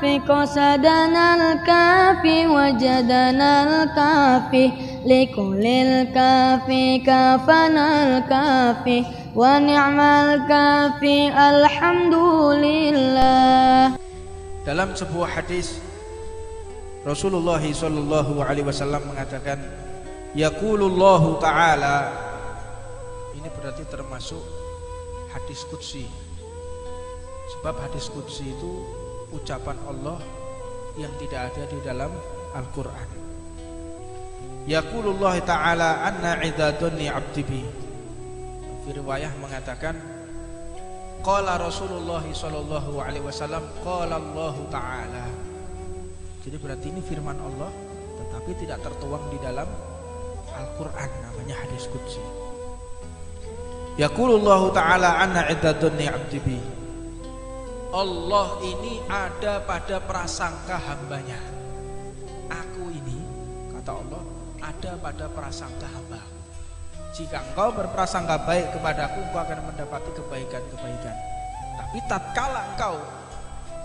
الكافي قصدنا الكافي وجدنا الكافي لكل الكافي كافنا الكافي ونعم الكافي الحمد لله. Dalam sebuah hadis Rasulullah sallallahu alaihi wasallam mengatakan, yaqulullahu ta'ala, ini berarti termasuk hadis qudsi. Sebab hadis qudsi itu ucapan Allah yang tidak ada di dalam Al-Qur'an. Yaqulullahu ta'ala anna idadunni abdi bi. Fi riwayah mengatakan qala Rasulullah sallallahu alaihi wasallam qala Allah ta'ala. Jadi berarti ini firman Allah tetapi tidak tertuang di dalam Al-Qur'an, namanya hadis qudsi. Yaqulullahu ta'ala anna idadunni abdi bi. Allah ini ada pada prasangka hambanya. Aku ini, kata Allah, ada pada prasangka hamba. Jika engkau berprasangka baik kepadaku, engkau akan mendapati kebaikan-kebaikan. Tapi tatkala engkau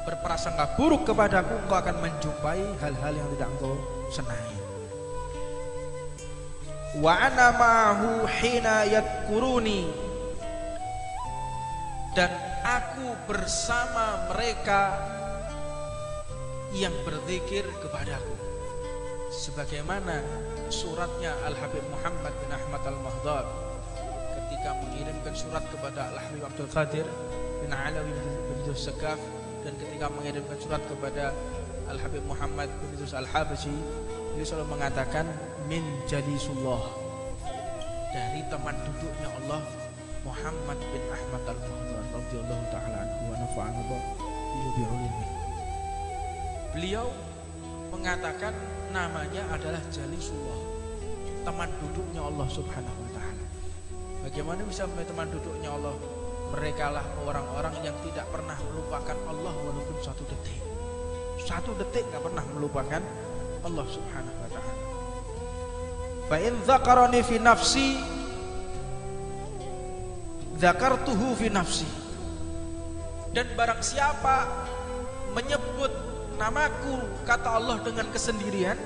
berprasangka buruk kepadaku, engkau akan menjumpai hal-hal yang tidak engkau senangi. Wa ana ma'ahu hina yadhkuruni, dan aku bersama mereka yang berzikir kepadaku. Sebagaimana suratnya Al-Habib Muhammad bin Ahmad Al-Mahdar ketika mengirimkan surat kepada Al-Habib Abdul Qadir bin Alawi bin Idrus Sakaf, dan ketika mengirimkan surat kepada Al-Habib Muhammad bin Idrus Al-Habasyi, beliau selalu mengatakan min jalisullah, dari teman duduknya Allah Muhammad bin Ahmad Al-Mahdar radhiyallahu taala anhu wa nafa'ana bi ulumi. Beliau mengatakan namanya adalah Jalisullah, teman duduknya Allah Subhanahu wa taala. Bagaimana bisa menjadi teman duduknya Allah? Merekalah orang-orang yang tidak pernah melupakan Allah walaupun satu detik. Satu detik enggak pernah melupakan Allah Subhanahu wa taala. Fa in dzakarani fi nafsi dzakartuhu fi nafsi. Dan barang siapa menyebut namaku, kata Allah, dengan kesendirian,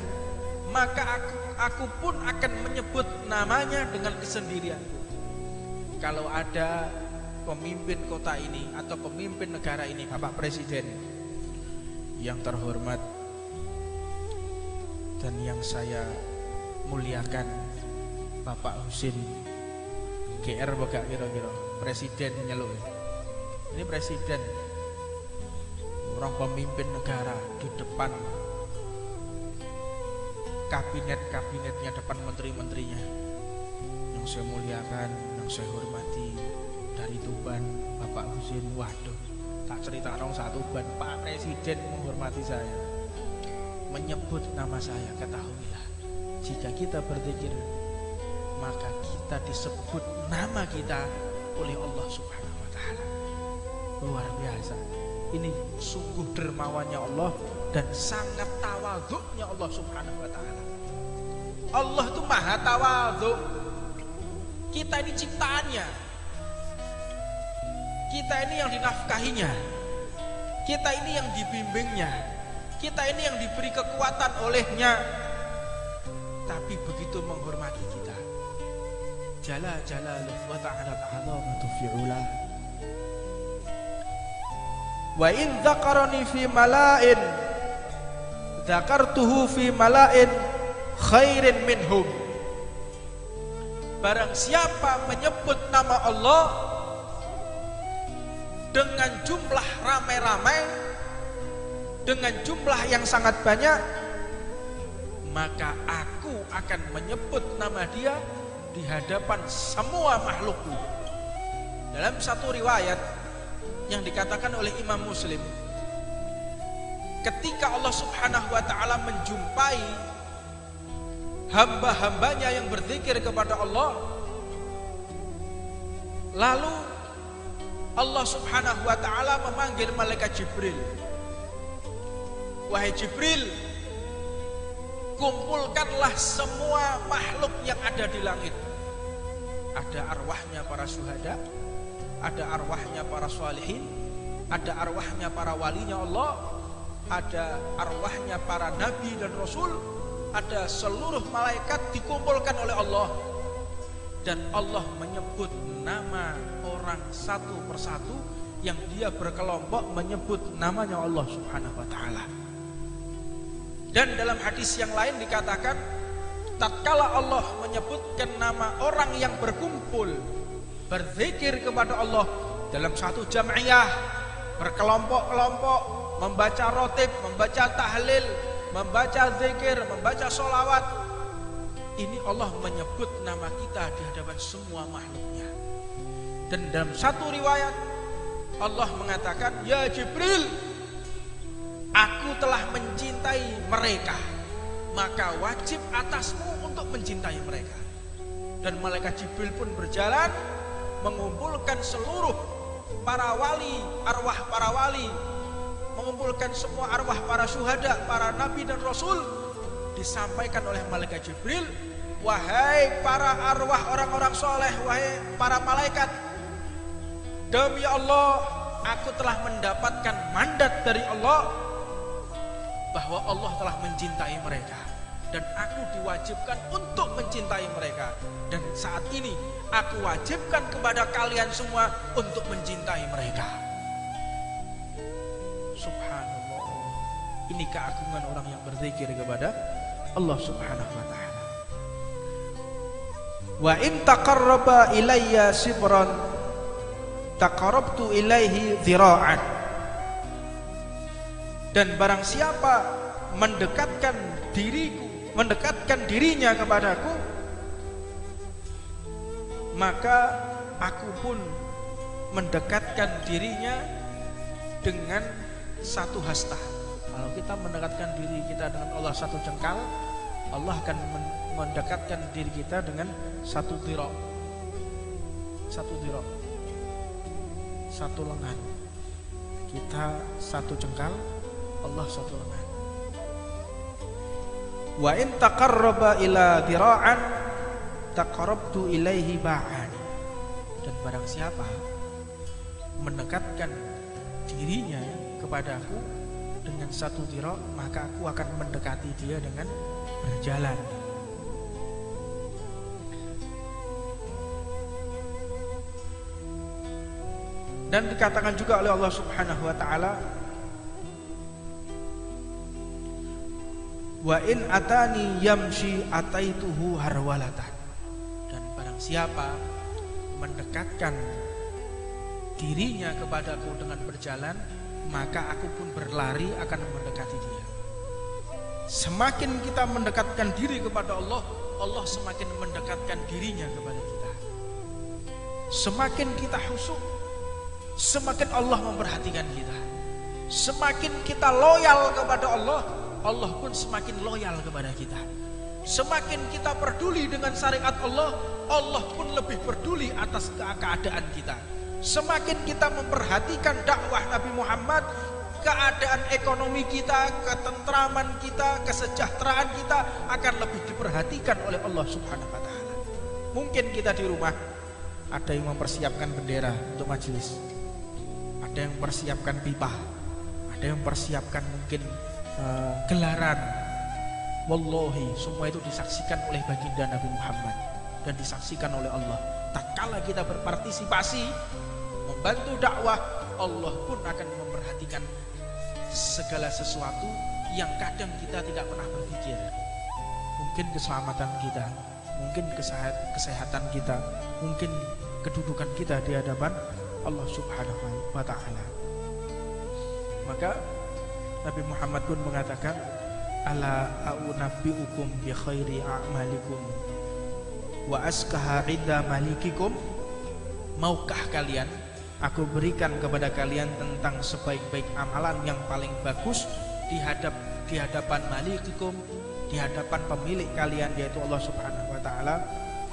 maka aku pun akan menyebut namanya dengan kesendirianku. Kalau ada pemimpin kota ini atau pemimpin negara ini, Bapak Presiden yang terhormat dan yang saya muliakan, Bapak Husin GR bogak kira-kira presiden nyeluk. Ini presiden, orang pemimpin negara di depan kabinet-kabinetnya, depan menteri-menterinya yang saya muliakan, yang saya hormati, dari Tuban Bapak Husin. Waduh, tak cerita orang satu Tuban, Pak Presiden menghormati saya, menyebut nama saya. Ketahuilah, jika kita berzikir maka kita disebut nama kita oleh Allah Subhanahu wa taala. Luar biasa. Ini sungguh dermawannya Allah dan sangat tawadhu'nya Allah Subhanahu wa taala. Allah itu maha tawadhu'. Kita ini ciptaannya. Kita ini yang dinafkahinya. Kita ini yang dibimbingnya. Kita ini yang diberi kekuatan olehnya. Tapi begitu menghormati kita. Jalla jalaluhu wa ta'ala ta'azamatu fi'ulah. Wa in dzakarani fi mala'in dzakartuhu fi mala'in khairin minhum. Barang siapa menyebut nama Allah dengan jumlah ramai-ramai, dengan jumlah yang sangat banyak, maka aku akan menyebut nama dia di hadapan semua makhlukku. Dalam satu riwayat yang dikatakan oleh Imam Muslim, ketika Allah Subhanahu wa ta'ala menjumpai hamba-hambanya yang berzikir kepada Allah, lalu Allah Subhanahu wa ta'ala memanggil malaikat Jibril. Wahai Jibril, kumpulkanlah semua makhluk yang ada di langit. Ada arwahnya para syuhada, ada arwahnya para sholihin, ada arwahnya para walinya Allah, ada arwahnya para nabi dan rasul, ada seluruh malaikat dikumpulkan oleh Allah, dan Allah menyebut nama orang satu persatu yang dia berkelompok menyebut namanya Allah Subhanahu wa taala. Dan dalam hadis yang lain dikatakan, tatkala Allah menyebutkan nama orang yang berkumpul berzikir kepada Allah dalam satu jam'iyah, berkelompok-kelompok, membaca rotib, membaca tahlil, membaca zikir, membaca sholawat, ini Allah menyebut nama kita di hadapan semua makhluknya. Dan dalam satu riwayat Allah mengatakan, ya Jibril, aku telah mencintai mereka, maka wajib atasmu untuk mencintai mereka. Dan malaikat Jibril pun berjalan mengumpulkan seluruh para wali, arwah para wali, mengumpulkan semua arwah para syuhada, para nabi dan rasul. Disampaikan oleh malaikat Jibril, wahai para arwah orang-orang soleh, wahai para malaikat, demi Allah, aku telah mendapatkan mandat dari Allah bahwa Allah telah mencintai mereka, dan aku diwajibkan untuk mencintai mereka. Dan saat ini aku wajibkan kepada kalian semua untuk mencintai mereka. Subhanallah, ini keagungan orang yang berzikir kepada Allah Subhanahu wa ta'ala. Wa in taqarraba ilayya sibran taqarrabtu ilaihi dhira'an. Dan barang siapa mendekatkan dirinya kepadaku, maka aku pun mendekatkan dirinya dengan satu hasta. Kalau kita mendekatkan diri kita dengan Allah satu jengkal, Allah akan mendekatkan diri kita dengan satu dhira', satu lengan. Kita satu jengkal, Allah satu lengan. Wa in taqarraba ila dhira'an taqarrabtu ilaihi ba'an. Dan barang siapa mendekatkan dirinya kepadaku dengan satu dhira', maka aku akan mendekati dia dengan berjalan. Dan dikatakan juga oleh Allah Subhanahu wa ta'ala, wa in atani yamshi ataituhu harwalatan. Dan barang siapa mendekatkan dirinya kepadaku dengan berjalan, maka aku pun berlari akan mendekati dia. Semakin kita mendekatkan diri kepada Allah, Allah semakin mendekatkan dirinya kepada kita. Semakin kita khusyuk, semakin Allah memperhatikan kita. Semakin kita loyal kepada Allah, Allah pun semakin loyal kepada kita. Semakin kita peduli dengan syariat Allah, Allah pun lebih peduli atas keadaan kita. Semakin kita memperhatikan dakwah Nabi Muhammad, keadaan ekonomi kita, ketentraman kita, kesejahteraan kita akan lebih diperhatikan oleh Allah Subhanahu wa ta'ala. Mungkin kita di rumah ada yang mempersiapkan bendera untuk majelis, ada yang mempersiapkan pipa, ada yang mempersiapkan mungkin gelaran. Wallahi, semua itu disaksikan oleh baginda Nabi Muhammad dan disaksikan oleh Allah. Tatkala kita berpartisipasi membantu dakwah, Allah pun akan memperhatikan segala sesuatu yang kadang kita tidak pernah berpikir. Mungkin keselamatan kita, mungkin kesehatan kita, mungkin kedudukan kita di hadapan Allah Subhanahu wa ta'ala. Maka Nabi Muhammad pun mengatakan, ala a'unabbi'ukum bi khairi a'malikum wa askaha 'inda malikikum. Maukah kalian aku berikan kepada kalian tentang sebaik-baik amalan yang paling bagus di hadapan malikikum, di hadapan pemilik kalian, yaitu Allah Subhanahu wa ta'ala,